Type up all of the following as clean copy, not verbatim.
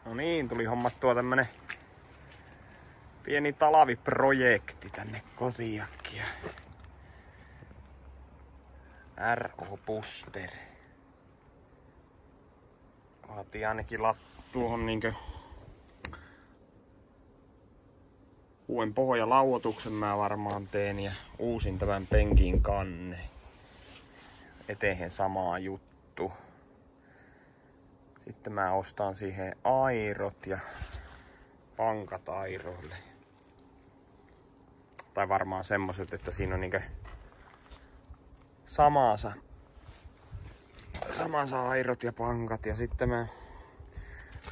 No niin, tuli hommattua tämmönen pieni talviprojekti tänne kotiakkia. RO Booster. Vaatii ainakin tuohon niinkö uuden pohjalauoituksen mä varmaan teen ja uusin tämän penkin kanne. Eteen samaa juttu. Sitten mä ostan siihen airot ja pankat airoille. Tai varmaan semmoset, että siinä on niinkö samansa airot ja pankat. Ja sitten mä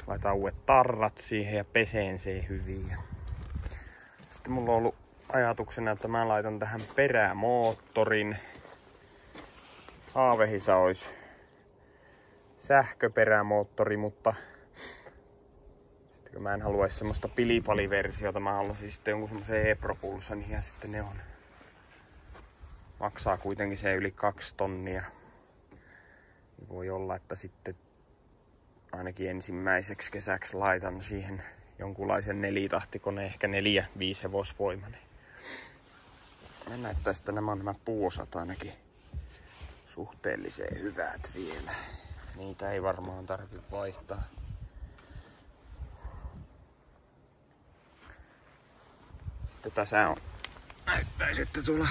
laitan uudet tarrat siihen ja peseen se hyvin. Ja sitten mulla on ollut ajatuksena, että mä laitan tähän perämoottorin. Haavehissa olisi sähköperämoottori, mutta sitten kun mä en haluaisi semmoista pilipaliversiota, mä haluaisin sitten jonkun semmoisen e-propulsonin ja sitten ne on maksaa kuitenkin se yli 2 tonnia. Niin voi olla, että sitten ainakin ensimmäiseksi kesäksi laitan siihen jonkunlaisen 4-tahtikoneen, ehkä 4-5 hevosvoimainen. Mä näyttäis, että nämä puuosat ainakin suhteellisen hyvät vielä. Niitä ei varmaan tarvitse vaihtaa. Sitten tässä on, näyttäisi, että tuolla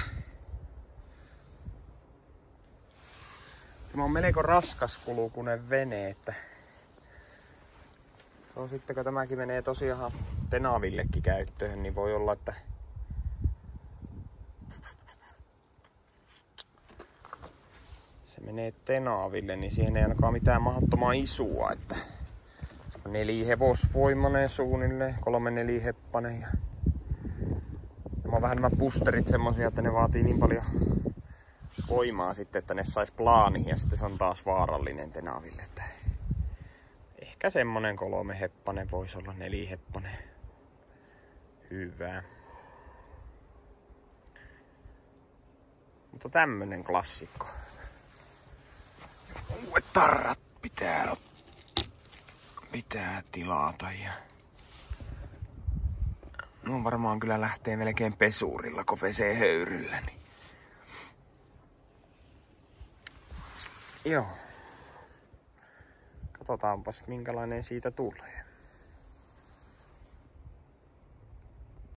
tämä on melko raskaskulukuinen vene, että se on sitten, kun tämäkin menee tosiaan tenavillekin käyttöön, niin voi olla, että se menee tenaville, niin siihen ei ainakaan mitään mahdottomaa isua, että 4 hevosvoimainen suunnilleen, 3-4 heppanen ja nämä on vähän nämä boosterit semmosia, että ne vaatii niin paljon voimaa sitten, että ne sais plaaniin ja sitten se on taas vaarallinen tenaville, että ehkä semmonen 3 heppanen voisi olla 4 heppanen. Hyvä. Mutta tämmönen klassikko. Uudet tarrat pitää tilata ja no varmaan kyllä lähtee melkein pesurilla, kun pesee höyryllä. Niin. Joo. Katsotaanpas minkälainen siitä tulee.